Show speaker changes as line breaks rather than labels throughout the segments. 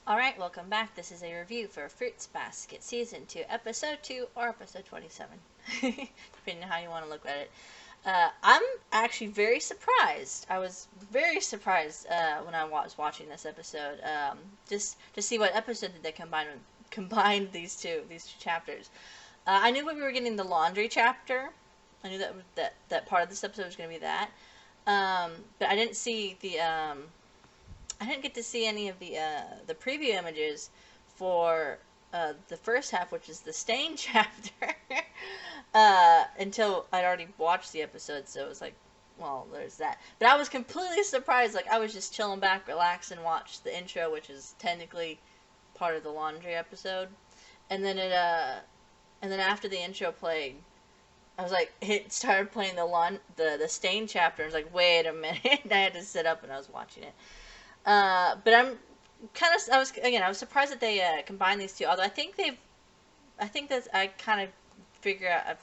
Alright, welcome back. This is a review for Fruits Basket Season 2, Episode 2, or Episode 27, depending on how you want to look at it. I'm actually very surprised. I was very surprised when I was watching this episode, just to see what episode did they combine these two chapters. I knew we were getting the laundry chapter. I knew that part of this episode was going to be that. But I didn't see I didn't get to see any of the preview images for the first half, which is the stain chapter, until I'd already watched the episode. So it was like, well, there's that. But I was completely surprised. Like I was just chilling back, relaxing, and watched the intro, which is technically part of the laundry episode, and then and then after the intro played, I was like, it started playing the stain chapter. I was like, wait a minute. And I had to sit up and I was watching it. But I was surprised that they combined these two. Although I think that I've kind of figured out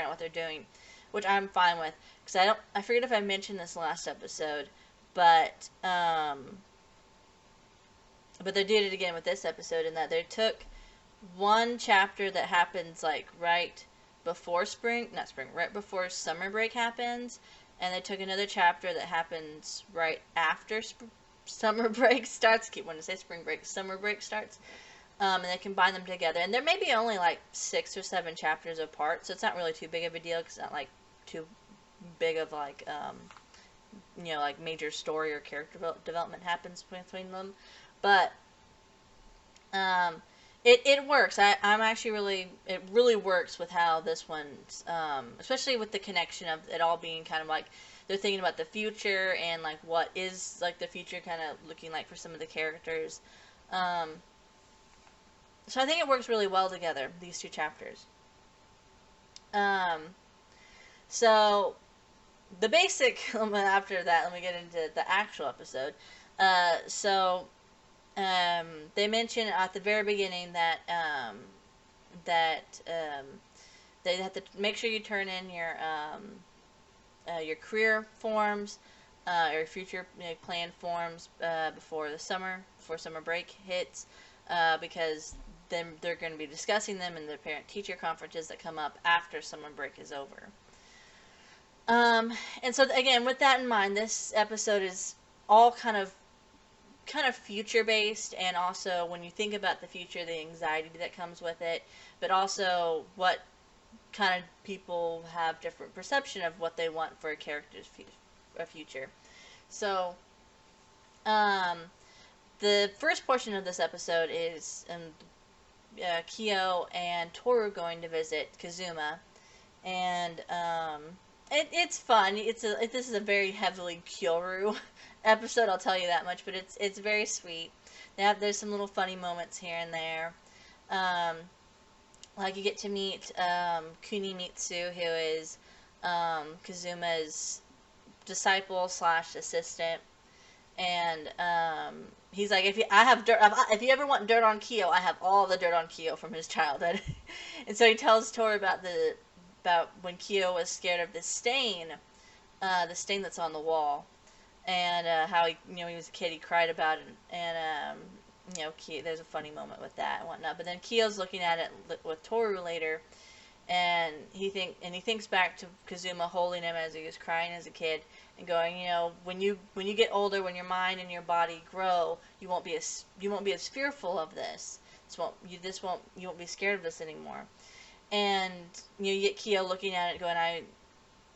what they're doing, which I'm fine with. Because I forget if I mentioned this last episode, but they did it again with this episode in that they took one chapter that happens like right before right before summer break happens, and they took another chapter that happens right after summer break starts. Keep wanting to say spring break, summer break starts, and they combine them together. And there may be only like 6 or 7 chapters apart, so it's not really too big of a deal because it's not like too big of like like major story or character development happens between them. But it works. I'm actually it really works with how this one's, especially with the connection of it all being kind of like they're thinking about the future and like what is like the future kind of looking like for some of the characters. Um, so I think it works really well together, these two chapters. Um, so the basic, after that, let me get into the actual episode. So they mention at the very beginning that that they have to make sure you turn in your career forms, or future plan forms before summer break hits, because then they're going to be discussing them in the parent-teacher conferences that come up after summer break is over. And so again, with that in mind, this episode is all kind of future based, and also when you think about the future, the anxiety that comes with it, but also what kind of people have different perception of what they want for a character's future. So, um, the first portion of this episode is Kyo and Toru going to visit Kazuma, and it's fun. This is a very heavily Kyoru episode, I'll tell you that much. But it's very sweet. There's some little funny moments here and there. Um, like you get to meet Kunimitsu, who is Kazuma's disciple slash assistant, and he's like, if you ever want dirt on Kyo, I have all the dirt on Kyo from his childhood. And so he tells Tori about when Kyo was scared of the stain that's on the wall, and how he was a kid, he cried about it, and there's a funny moment with that and whatnot. But then Kyo's looking at it with Toru later, and he thinks back to Kazuma holding him as he was crying as a kid, and going, when you get older, when your mind and your body grow, you won't be as fearful of this. You won't be scared of this anymore. And you get Kyo looking at it, going,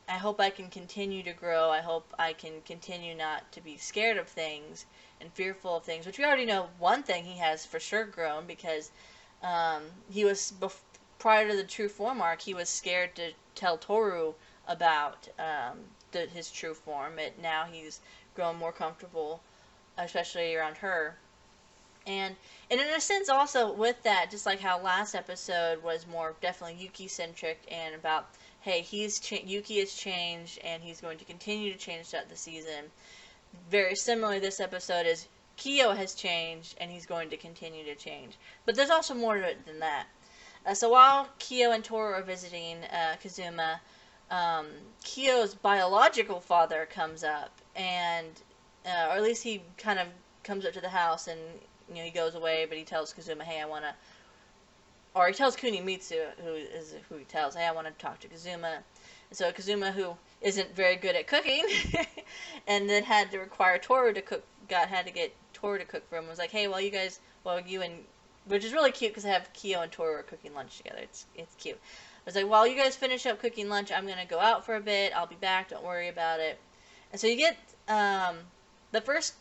I hope I can continue to grow. I hope I can continue not to be scared of things and fearful of things. Which we already know one thing he has for sure grown, because he was prior to the true form arc, he was scared to tell Toru about his true form. Now he's grown more comfortable, especially around her. And in a sense, also with that, just like how last episode was more definitely Yuki centric and about, hey, Yuki has changed and he's going to continue to change throughout the season. Very similarly, this episode is Kyo has changed and he's going to continue to change. But there's also more to it than that. So while Kyo and Toru are visiting Kazuma, Kyo's biological father comes up, and or at least he kind of comes up to the house, and he goes away, but he tells Kazuma, hey, I want to, or he tells Kunimitsu, who he tells, hey, I want to talk to Kazuma. And so Kazuma, who isn't very good at cooking, and then had to require Toru to cook, had to get Toru to cook for him, was like, hey, you and, which is really cute because I have Kyo and Toru are cooking lunch together. It's cute. I was like, while you guys finish up cooking lunch, I'm going to go out for a bit. I'll be back. Don't worry about it. And so you get,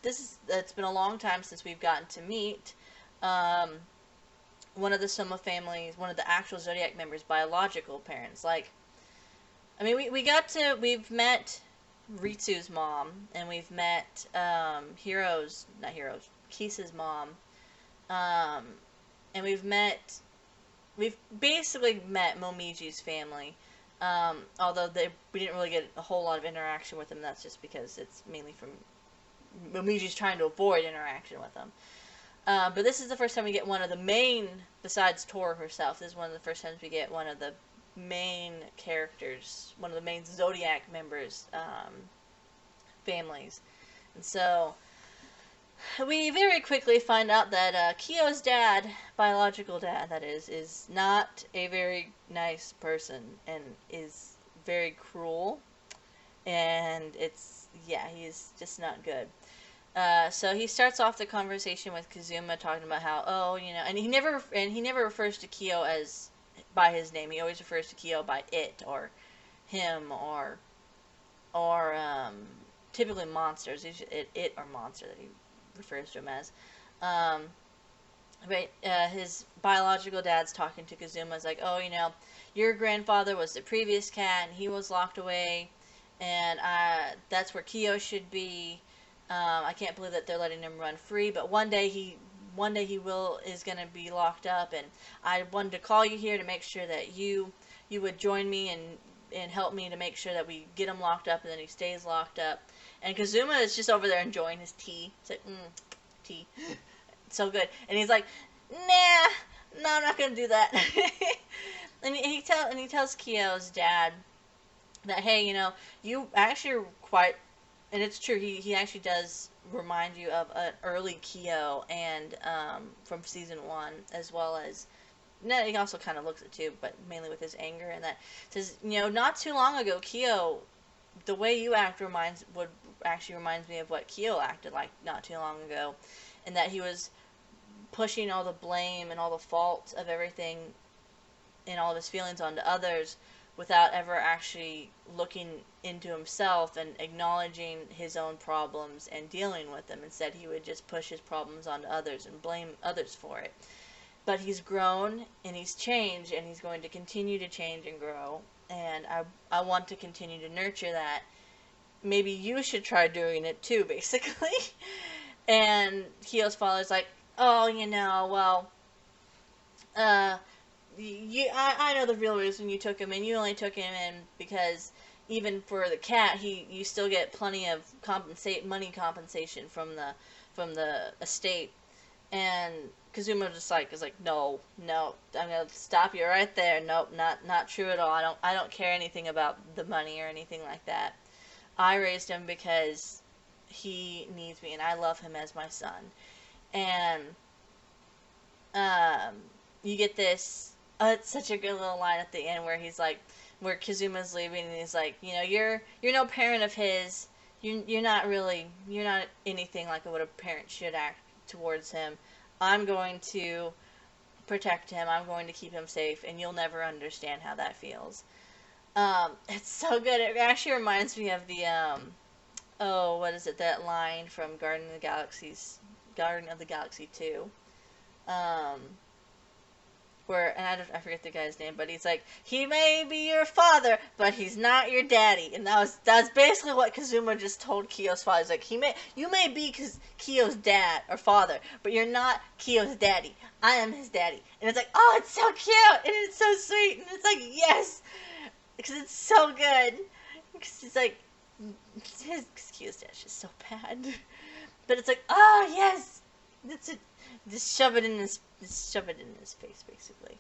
it's been a long time since we've gotten to meet, one of the Soma families, one of the actual Zodiac members' biological parents. Like, I mean, we've met Ritsu's mom, and we've met, Kisa's mom, and we've basically met Momiji's family, although we didn't really get a whole lot of interaction with them. That's just because it's mainly from Momiji's trying to avoid interaction with them. But this is the first time we get one of the main, besides Toru herself, this is one of the first times we get one of the main characters, one of the main Zodiac members' families. And so we very quickly find out that Kyo's dad, biological dad that is not a very nice person and is very cruel. And he's just not good. So he starts off the conversation with Kazuma talking about how, and he never refers to Kyo as by his name. He always refers to Kyo by it or him or typically monsters. It or monster that he refers to him as. His biological dad's talking to Kazuma. Is like, your grandfather was the previous cat, and he was locked away, and that's where Kyo should be. I can't believe that they're letting him run free, but one day he is going to be locked up, and I wanted to call you here to make sure that you would join me and help me to make sure that we get him locked up, and then he stays locked up. And Kazuma is just over there enjoying his tea. It's like, tea. It's so good. And he's like, no, I'm not going to do that. and he tells Kyo's dad that, hey, you actually are quite, and it's true, he actually does remind you of an early Kyo and from season 1, as well as, he also kind of looks at too, but mainly with his anger, and that says, not too long ago, Kyo, the way you act reminds me of what Kyo acted like not too long ago, and that he was pushing all the blame and all the fault of everything and all of his feelings onto others without ever actually looking into himself and acknowledging his own problems and dealing with them. Instead, he would just push his problems onto others and blame others for it. But he's grown and he's changed, and he's going to continue to change and grow, and I want to continue to nurture that. Maybe you should try doing it too, basically. And Kyo's father's like, I know the real reason you took him in. You only took him in because even for the cat, you still get plenty of money compensation from the estate. And Kazuma is like, no, I'm gonna stop you right there. Nope, not true at all. I don't care anything about the money or anything like that. I raised him because he needs me, and I love him as my son. And you get this. It's such a good little line at the end where he's like, where Kazuma's leaving, and he's like, you're no parent of his. You're not anything like what a parent should act towards him. I'm going to protect him. I'm going to keep him safe, and you'll never understand how that feels. It's so good. It actually reminds me of the what is it? That line from Guardian of the Galaxy 2. And I forget the guy's name, but he's like, he may be your father, but he's not your daddy. And that's basically what Kazuma just told Kyo's father. He's like, you may be Kyo's dad or father, but you're not Kyo's daddy. I am his daddy. And it's like, oh, it's so cute, and it's so sweet, and it's like, yes, because it's so good. Because it's like, Kyo's dad's just so bad, but it's like, oh yes, that's it. Just shove it in his face, basically.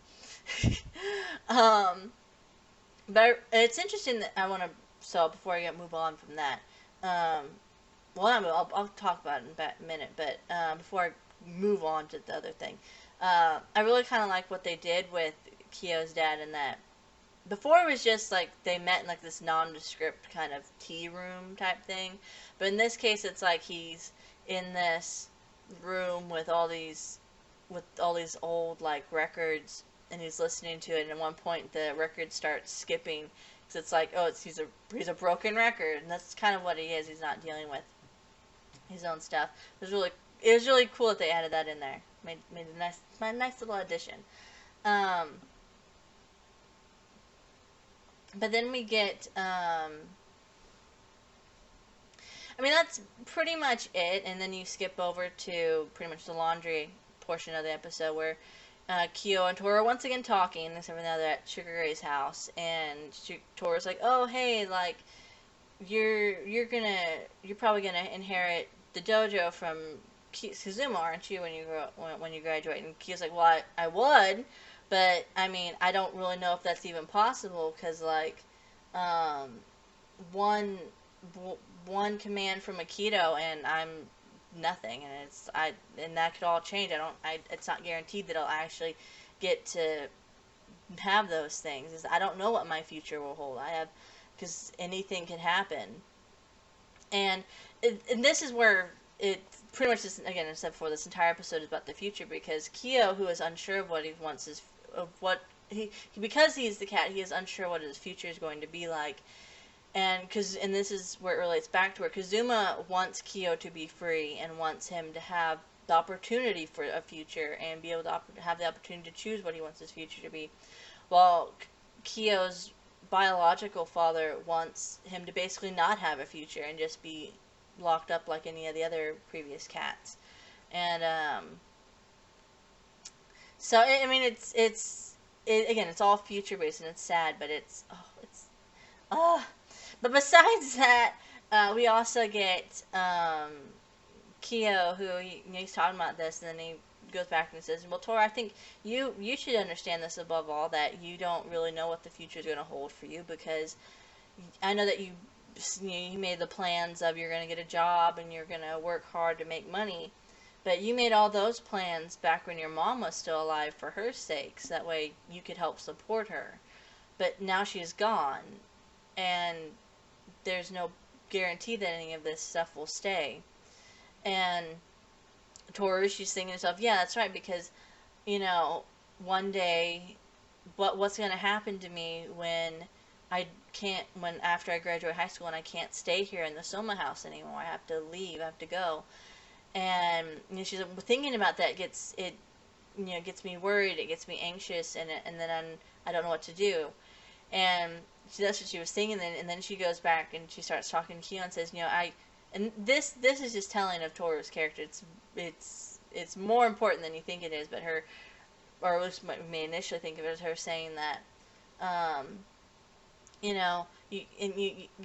But it's interesting that I want to. So before I move on from that, I'll talk about it in a minute. But before I move on to the other thing. I really kind of like what they did with Kyo's dad in that. Before it was just like they met in like this nondescript kind of tea room type thing, but in this case it's like he's in this room with all these old like records, and he's listening to it, and at one point the record starts skipping because it's like, oh, he's a broken record, and that's kind of what he is. He's not dealing with his own stuff. It was really cool that they added that in there. Made a nice little addition. Um, but then we get I mean, that's pretty much it, and then you skip over to pretty much the laundry portion of the episode where Kyo and Toru are once again talking, except for now they're at Sugar Ray's house, and Toru's like, "Oh, hey, like, you're probably gonna inherit the dojo from Kazuma, aren't you, when you graduate?" And Kyo's like, "Well, I would, but I mean, I don't really know if that's even possible, because like, um, one one command from Aikido and I'm nothing, and that could all change. It's not guaranteed that I'll actually get to have those things. I don't know what my future will hold. Because anything can happen, and this is where it pretty much is, again, except for this entire episode is about the future, because Kyo, who is unsure of what he wants because he's the cat, he is unsure what his future is going to be like. And this is where it relates back to where Kazuma wants Kyo to be free and wants him to have the opportunity for a future and be able to have the opportunity to choose what he wants his future to be. While Kyo's biological father wants him to basically not have a future and just be locked up like any of the other previous cats. And so I mean, again, it's all future based and it's sad, but it's But besides that, we also get Kyo, who he's talking about this, and then he goes back and says, "Well, Tora, I think you should understand this above all, that you don't really know what the future is going to hold for you, because I know that you made the plans of you're going to get a job and you're going to work hard to make money, but you made all those plans back when your mom was still alive for her sake, so that way you could help support her. But now she's gone, and there's no guarantee that any of this stuff will stay." And Toru, she's thinking to herself, yeah, that's right, because, one day, what's going to happen to me when after I graduate high school and I can't stay here in the Soma house anymore? I have to leave, I have to go. And she's thinking about that, gets me worried, it gets me anxious, and then I don't know what to do. And that's what she was thinking, and then she goes back and she starts talking to Kyo and says, and this is just telling of Toru's character. It's more important than you think it is, but or at least you may initially think of it as her saying that, you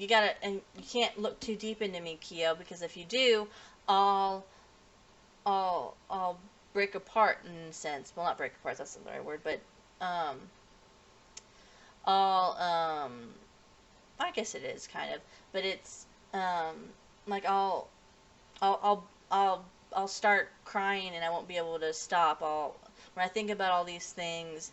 gotta, and you can't look too deep into me, Kyo, because if you do, I'll break apart in a sense. Well, not break apart, that's not the right word, but I guess it is kind of, but it's like I'll start crying and I won't be able to stop. When I think about all these things,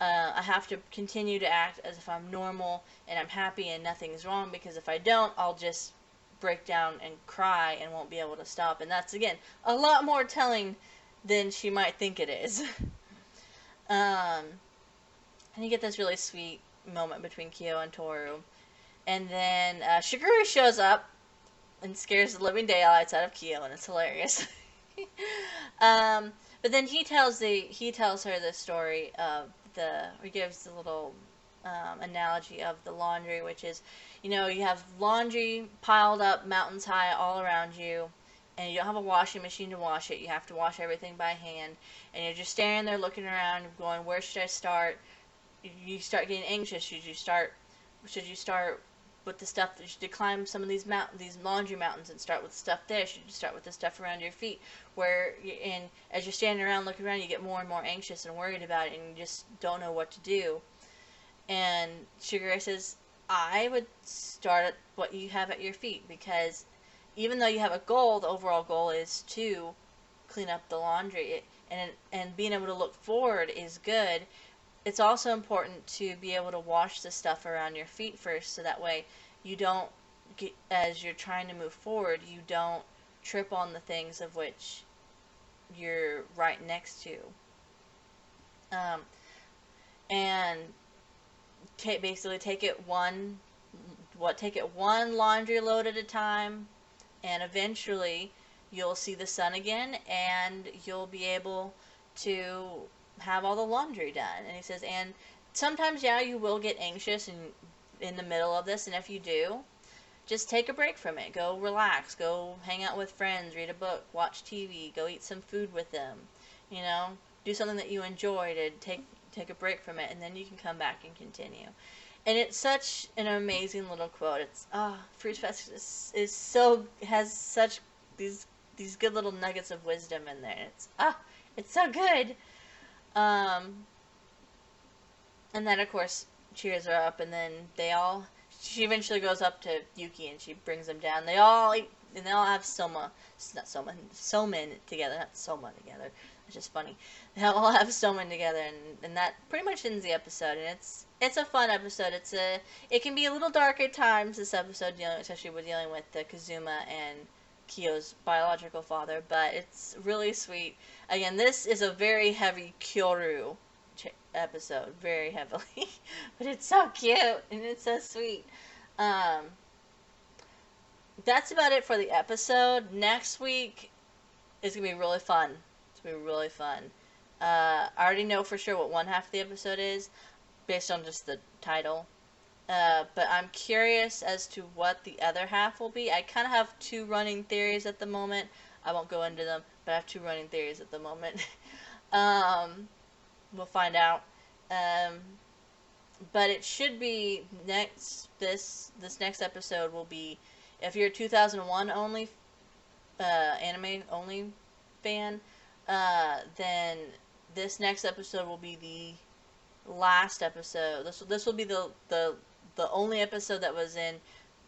I have to continue to act as if I'm normal and I'm happy and nothing's wrong, because if I don't, I'll just break down and cry and won't be able to stop. And that's, again, a lot more telling than she might think it is. And you get this really sweet moment between Kyo and Toru. And then Shiguru shows up and scares the living daylights out of Kyo, and it's hilarious. But then he tells her the story of he gives the little analogy of the laundry, which is, you have laundry piled up mountains high all around you, and you don't have a washing machine to wash it. You have to wash everything by hand, and you're just standing there looking around, going, where should I start? You start getting anxious. Should you start with the stuff that you should climb some of these laundry mountains and start with the stuff there? Should you start with the stuff around your feet? And as you're standing around looking around, you get more and more anxious and worried about it, and you just don't know what to do. And Shigure says, I would start at what you have at your feet, because even though you have a goal, the overall goal is to clean up the laundry. And being able to look forward is good. It's also important to be able to wash the stuff around your feet first, so that way you don't get, as you're trying to move forward, you don't trip on the things of which you're right next to. Um, and basically take it one laundry load at a time, and eventually you'll see the sun again, and you'll be able to have all the laundry done. And he says, and sometimes, yeah, you will get anxious in the middle of this, and if you do, just take a break from it. Go relax. Go hang out with friends. Read a book. Watch TV. Go eat some food with them. You know, do something that you enjoy to take a break from it, and then you can come back and continue. And it's such an amazing little quote. It's Fruits Basket is so has such these good little nuggets of wisdom in there. It's so good. And then of course cheers her up, and then she eventually goes up to Yuki and she brings them down. They all eat, and they all have somen together, not soma together. It's just funny. They all have somen together, and that pretty much ends the episode. And it's a fun episode. It can be a little dark at times, this episode, especially with dealing with the Kazuma and Kyo's biological father, but it's really sweet. Again, this is a very heavy Kyoru episode, very heavily, but it's so cute and it's so sweet. That's about it for the episode. Next week is gonna be really fun. It's gonna be really fun. I already know for sure what one half of the episode is, based on just the title. But I'm curious as to what the other half will be. I kind of have two running theories at the moment. I won't go into them, but I have two running theories at the moment. We'll find out. But it should be this next episode will be, if you're a 2001 only, anime only fan, then this next episode will be the last episode. This will be the only episode that was in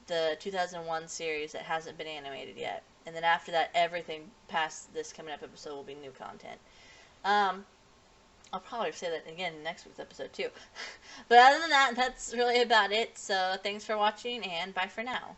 the 2001 series that hasn't been animated yet. And then after that, everything past this coming up episode will be new content. I'll probably say that again in next week's episode too. But other than that, that's really about it. So thanks for watching, and bye for now.